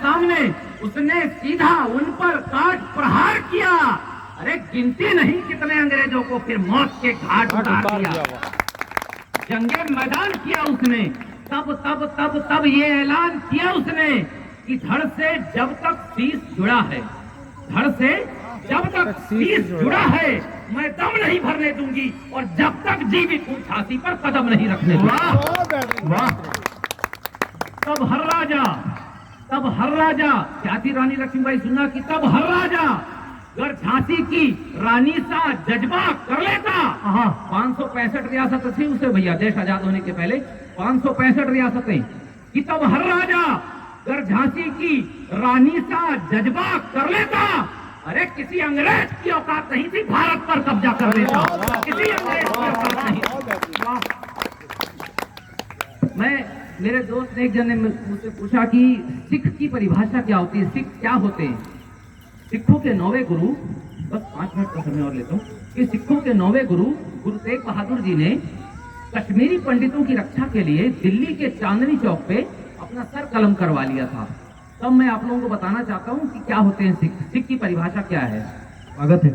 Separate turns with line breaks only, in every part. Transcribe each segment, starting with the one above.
सामने उसने सीधा उन पर काट प्रहार किया। अरे गिनती नहीं कितने अंग्रेजों को फिर मौत के घाट उतार दिया। जंगे मैदान किया उसने। तब ये ऐलान किया उसने कि धड़ से जब तक शीश जुड़ा है, धड़ से जब तक शीश जुड़ा है, मैं दम नहीं भरने दूंगी और जब तक जीवित हूं फांसी पर कदम नहीं रखने दूंगी। वाह! तब हर राजा क्या थी रानी लक्ष्मीबाई सुनना कि तब हर राजा अगर झांसी की रानी सा जज्बा कर लेता। 565 रियासत थी उसे भैया, देश आजाद होने के पहले 565 रियासतें कि तब हर राजा अगर झांसी की रानी सा जज्बा कर लेता। अरे किसी अंग्रेज की औकात नहीं थी भारत पर कब्जा कर लेता, किसी अंग्रेज की औकात नहीं। मेरे दोस्त एक जन ने मुझसे पूछा कि सिख की परिभाषा क्या होती है, सिख क्या होते हैं। सिखों के 9वें गुरु, बस 5 मिनट का समय और लेता हूँ, कि सिखों के 9वें गुरु तेग बहादुर जी ने कश्मीरी पंडितों की रक्षा के लिए दिल्ली के चांदनी चौक पे अपना सर कलम करवा लिया था। तब मैं आप लोगों को बताना चाहता हूँ कि क्या होते हैं सिख। सिख की परिभाषा क्या है? स्वागत है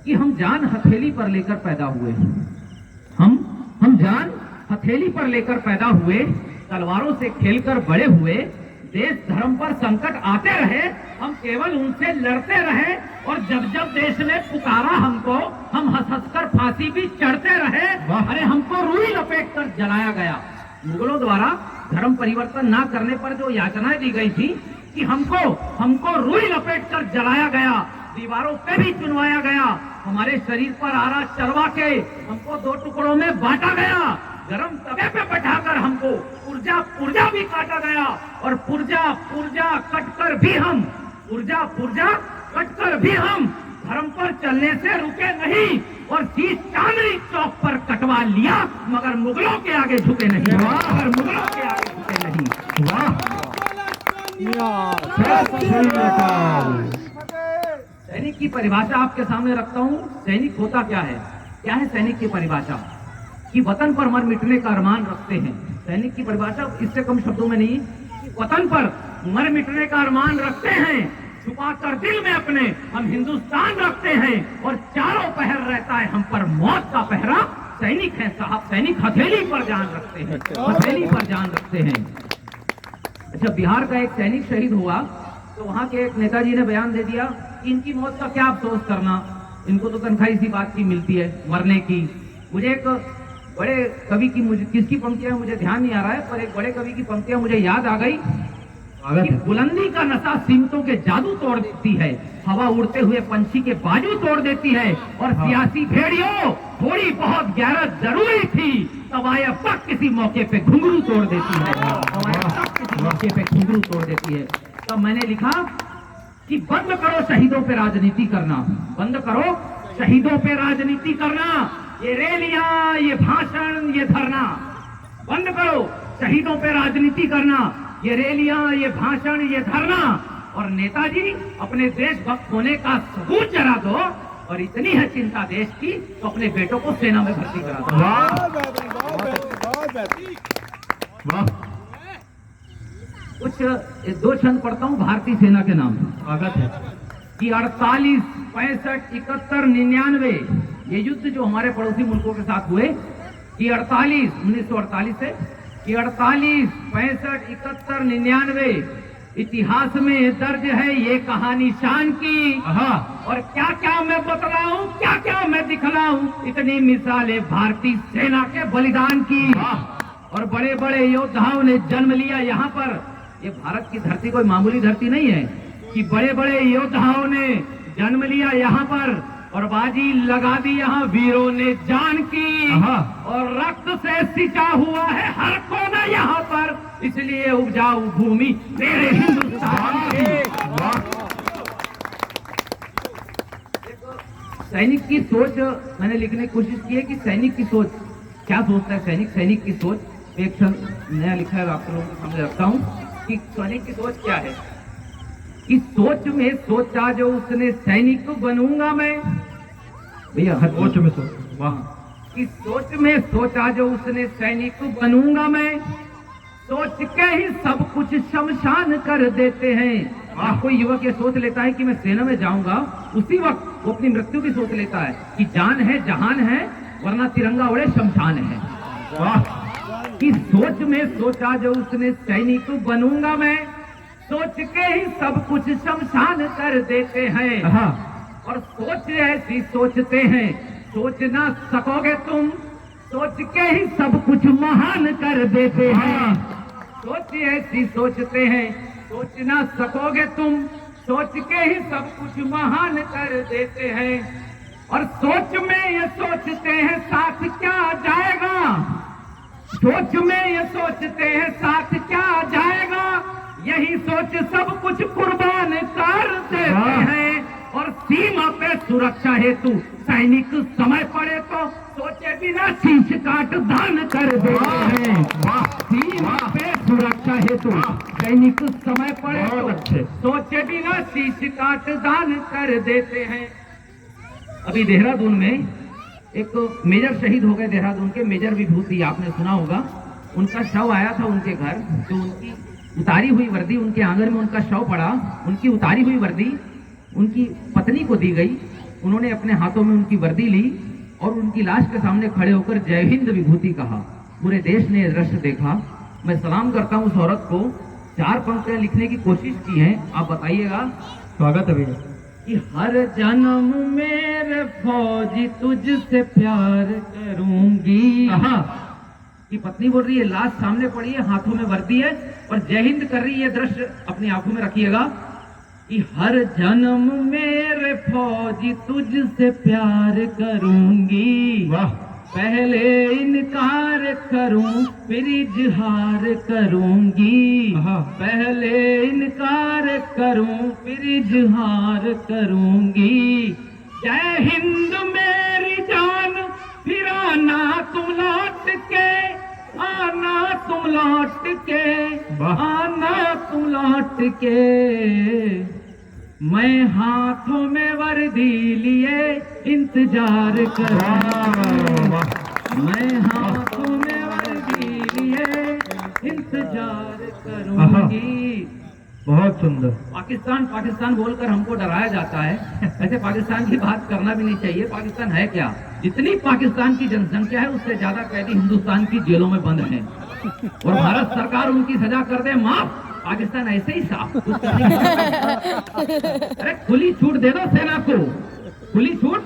कि हम जान हथेली पर लेकर पैदा हुए, हम जान हथेली पर लेकर पैदा हुए, तलवारों से खेलकर बड़े हुए, देश धर्म पर संकट आते रहे, हम केवल उनसे लड़ते रहे और जब जब देश ने पुकारा हमको, हम हंस हंस कर फांसी भी चढ़ते रहे। अरे हमको रुई लपेट कर जलाया गया। मुगलों द्वारा धर्म परिवर्तन ना करने पर जो यातनाएं दी गई थी कि हमको रुई लपेट कर जलाया गया, दीवारों पे भी चुनवाया गया, हमारे शरीर पर आरा चढ़वा के हमको 2 टुकड़ों में बांटा गया, गरम तवे पे बैठाकर हमको पुर्जा भी काटा गया और पुर्जा कटकर भी हम धर्म पर चलने से रुके नहीं और शीश चांदनी चौक पर कटवा लिया, मगर मुगलों के आगे झुके नहीं। सैनिक की परिभाषा आपके सामने रखता हूँ। सैनिक होता क्या है सैनिक की परिभाषा? कि वतन पर मर मिटने का अरमान रखते हैं। सैनिक की परिभाषा इससे कम शब्दों में नहीं, वतन पर मर मिटने का अरमान रखते हैं, छुपा कर दिल में अपने हम हिंदुस्तान रखते हैं और चारों पहर रहता है हम पर मौत का पहरा। सैनिक है साहब, सैनिक हथेली पर जान रखते हैं, हथेली पर जान रखते हैं। अच्छा, बिहार का एक सैनिक शहीद हुआ तो वहां के एक नेताजी ने बयान दे दिया कि इनकी मौत का क्या अफसोस करना, इनको तो तनख्वाह इसी बात की मिलती है मरने की। मुझे एक बड़े कवि की, मुझे किसकी पंक्तियां मुझे ध्यान नहीं आ रहा है, पर एक बड़े कवि की पंक्तियां मुझे याद आ गई कि बुलंदी का नशा सीमतों के जादू तोड़ देती है, हवा उड़ते हुए पंछी के बाजू तोड़ देती है और सियासी भेड़ियों थोड़ी बहुत गैरत जरूरी थी, तवाया पक किसी मौके पे घुंघरू तोड़ देती है, किसी मौके पे घुंघरू तोड़ देती है। तब मैंने लिखा कि बंद करो शहीदों पे राजनीति करना, बंद करो शहीदों पे राजनीति करना, ये रैलियां, ये भाषण, ये धरना, बंद करो शहीदों पे राजनीति करना, ये रैलियां, ये भाषण, ये धरना, और नेताजी अपने देशभक्त होने का सबूत जरा दो, और इतनी है चिंता देश की तो अपने बेटों को सेना में भर्ती करा दो। वाह! कुछ 2 छंद पढ़ता हूँ भारतीय सेना के नाम। स्वागत है कि 48, 65, 71, 99 ये युद्ध जो हमारे पड़ोसी मुल्कों के साथ हुए, कि 1948 से कि 48, 65, 71, 99 इतिहास में दर्ज है ये कहानी शान की। और क्या क्या मैं बतलाऊं, क्या क्या मैं दिखलाऊं, इतनी मिसालें भारतीय सेना के बलिदान की। और बड़े बड़े योद्धाओं ने जन्म लिया यहाँ पर। ये भारत की धरती कोई मामूली धरती नहीं है कि बड़े बड़े योद्धाओं ने जन्म लिया यहाँ पर और बाजी लगा दी यहाँ वीरों ने जान की, और रक्त से सिंचा हुआ है हर कोना यहाँ पर, इसलिए उपजाऊ भूमि मेरे हिंदुस्तान की। सैनिक की सोच मैंने लिखने की कोशिश की है कि सैनिक की सोच क्या सोचता है सैनिक की सोच एक नया लिखा है, आप लोगों के सामने रखता हूँ कि सैनिक की सोच क्या है। इस सोच में सोचा जो उसने सैनिक बनूंगा मैं, भैया सोच में सोच, वाह! इस सोच में सोचा जो उसने सैनिक बनूंगा मैं, सोच के ही सब कुछ शमशान कर देते हैं। कोई युवक ये सोच लेता है कि मैं सेना में जाऊंगा, उसी वक्त वो अपनी मृत्यु की सोच लेता है कि जान है जहान है, वरना तिरंगा उड़े शमशान है। वाह! कि सोच में सोचा जो उसने सैनिक बनूंगा मैं, सोच के ही सब कुछ शमशान कर देते हैं। और सोच ऐसी सोचते हैं, सोच ना सकोगे तुम, सोच के ही सब कुछ महान कर देते हैं। सोच ऐसी सोचते हैं, सोच ना सकोगे तुम, सोच के ही सब कुछ महान कर देते हैं। और सोच में ये सोचते हैं साथ क्या जाएगा, सोच में ये सोचते हैं साथ क्या जाएगा, यही सोच सब कुछ कुर्बान कर देते हैं। और सीमा पे सुरक्षा हेतु सैनिक समय पड़े तो सोचे बिना शीश काट दान कर देते हैं। सीमा पे सुरक्षा हेतु सैनिक समय पड़े तो सोचे बिना शीश काट दान कर देते हैं। अभी देहरादून में एक मेजर शहीद हो गए, देहरादून के मेजर विभूति, आपने सुना होगा। उनका शव आया था उनके घर, तो उनकी उतारी हुई वर्दी, उनके आंगन में उनका शव पड़ा, उनकी उतारी हुई वर्दी उनकी पत्नी को दी गई। उन्होंने अपने हाथों में उनकी वर्दी ली और उनकी लाश के सामने खड़े होकर जय हिंद विभूति कहा। पूरे देश ने दृश्य देखा। मैं सलाम करता हूं उस औरत को। 4 पंक्तियां लिखने की कोशिश की है, आप बताइएगा।
स्वागत है भैया।
कि हर जन्म मेरे फौजी तुझसे प्यार करूंगी। कि पत्नी बोल रही है, लाश सामने पड़ी है, हाथों में वर्दी है और जय हिंद कर रही है। दृश्य अपनी आंखों में रखिएगा कि हर जन्म मेरे फौजी तुझसे प्यार करूंगी।
वाह!
पहले इनकार करूं फिर इजहार करूंगी। पहले इनकार करूं फिर इजहार करूंगी। जय हिंद मेरी जान, फिर आना तुम लौट के, आना तुम लौट के, आना तुम लौट के। मैं हाथों में वर्दी लिए इंतजार करूंगा, मैं हाथों में वर्दी लिए इंतजार करूंगी।
बहुत सुंदर।
पाकिस्तान पाकिस्तान बोलकर हमको डराया जाता है। ऐसे पाकिस्तान की बात करना भी नहीं चाहिए। पाकिस्तान है क्या? जितनी पाकिस्तान की जनसंख्या है उससे ज्यादा कैदी हिंदुस्तान की जेलों में बंद हैं और भारत सरकार उनकी सजा कर दे माफ। पाकिस्तान ऐसे ही साफ कुछ करने की। अरे खुली छूट दे दो सेना को, खुली छूट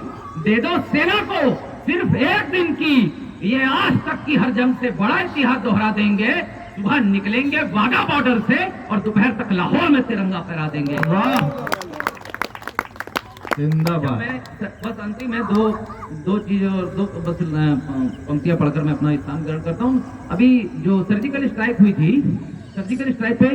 दे दो सेना को, सिर्फ एक दिन की। ये आज तक की हर जंग से बड़ा इतिहास दोहरा देंगे। सुबह निकलेंगे वाघा बॉर्डर से और दोपहर तक लाहौर में तिरंगा फहरा देंगे।
वाह! जिंदाबाद।
मैं बस अंतिम में दो चीजें और दो बस पंक्तियां पढ़कर मैं अपना स्थान ग्रहण करता हूँ। अभी जो सर्जिकल स्ट्राइक हुई थी, सर्जिकल स्ट्राइक पे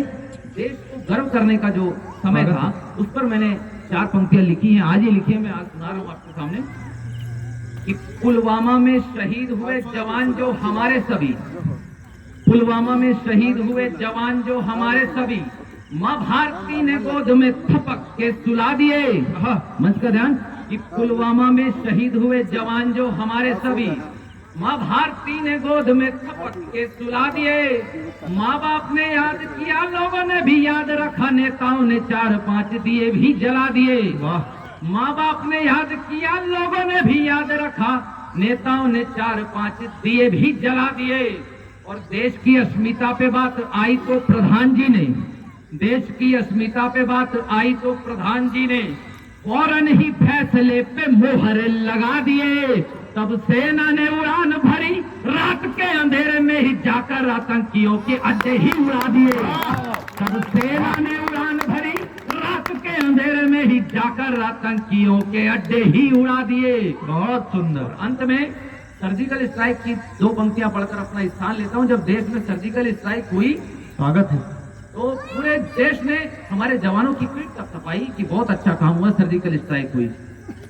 देश को गर्व करने का जो समय था, उस पर मैंने 4 पंक्तियां लिखी हैं। आज ही लिखी है, मैं आज सुना रहा हूँ आपके सामने। कि पुलवामा में शहीद हुए जवान जो हमारे सभी, पुलवामा में शहीद हुए जवान जो हमारे सभी, माँ भारती ने गोद में थपक के सुला दिए। मंच का ध्यान। कि पुलवामा में शहीद हुए जवान जो हमारे सभी, माँ भारती ने गोद में थपक के सुला दिए। माँ बाप ने याद किया, लोगों ने भी याद रखा, नेताओं ने 4-5 दिए भी जला दिए। माँ बाप ने याद किया, लोगों ने भी याद रखा, नेताओं ने 4-5 दिए भी जला दिए। और देश की अस्मिता पे बात आई तो प्रधान जी ने, देश की अस्मिता पे बात आई तो प्रधान जी ने फौरन ही फैसले पे मोहर लगा दिए। तब सेना ने उड़ान भरी, रात के अंधेरे में ही जाकर आतंकियों के अड्डे ही उड़ा दिए। तब सेना ने उड़ान भरी, रात के अंधेरे में ही जाकर आतंकियों के अड्डे ही उड़ा दिए।
बहुत सुंदर।
अंत में सर्जिकल स्ट्राइक की 2 पंक्तियां पढ़कर अपना स्थान लेता हूं। जब देश में सर्जिकल स्ट्राइक हुई,
स्वागत है,
तो पूरे देश ने हमारे जवानों की पीठ थपथपाई कि बहुत अच्छा काम हुआ, सर्जिकल स्ट्राइक हुई।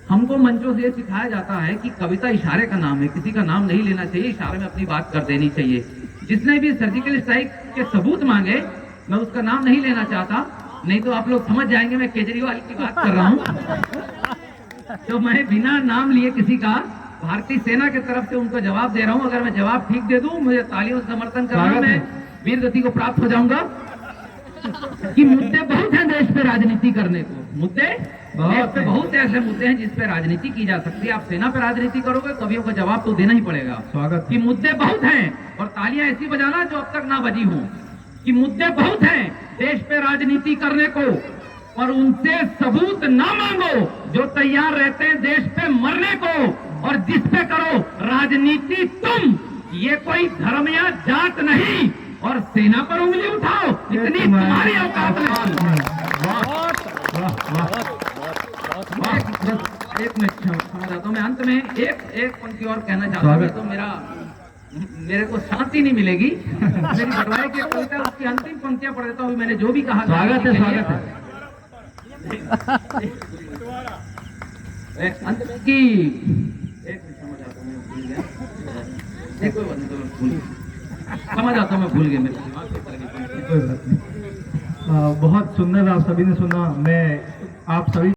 हमको मंचों से ये सिखाया जाता है कि कविता इशारे का नाम है, किसी का नाम नहीं लेना चाहिए, इशारे में अपनी बात कर देनी चाहिए। जिसने भी सर्जिकल स्ट्राइक के सबूत मांगे, मैं उसका नाम नहीं लेना चाहता, नहीं तो आप लोग समझ जाएंगे मैं केजरीवाल की बात कर रहा हूँ। तो मैं बिना नाम लिए किसी का भारतीय सेना की तरफ से उनको जवाब दे रहा हूँ। अगर मैं जवाब ठीक दे दूं, मुझे तालियों से समर्थन करना। वीर गति को प्राप्त हो जाऊंगा कि मुद्दे बहुत हैं देश पे राजनीति करने को। मुद्दे देश पे बहुत ऐसे मुद्दे हैं जिस पे राजनीति की जा सकती है। आप सेना पे राजनीति करोगे, कवियों का जवाब तो देना ही पड़ेगा
स्वागत
कि मुद्दे बहुत हैं, और तालियां ऐसी बजाना जो अब तक ना बजी हो, कि मुद्दे बहुत हैं देश पे राजनीति करने को, और उनसे सबूत ना मांगो जो तैयार रहते हैं देश पे मरने को, और जिस पे करो राजनीति तुम। ये कोई धर्म या जात नहीं, और सेना पर उंगली उठाओ, इतनी तुम्हारी औकात नहीं। एक मिनट क्षमा चाहता हूं मैं, अंत में एक पंक्ति और कहना चाहता हूँ, तो मेरे को शांति नहीं मिलेगी। मेरी बटवाए की कविता उसकी अंतिम पंक्तियां पढ़ देता हूँ। मैंने जो भी कहा,
स्वागत है, स्वागत है।
अंत में की एक मिनट क्षमा चाहता हूँ, मैं भूल गया। कोई बात नहीं, तो मैं भूल गया, समझ आता हूँ, मैं भूल गया। मेरे दिमाग से उतर गई।
कोई बात नहीं। बहुत सुंदर आप सभी ने सुना। मैं आप सभी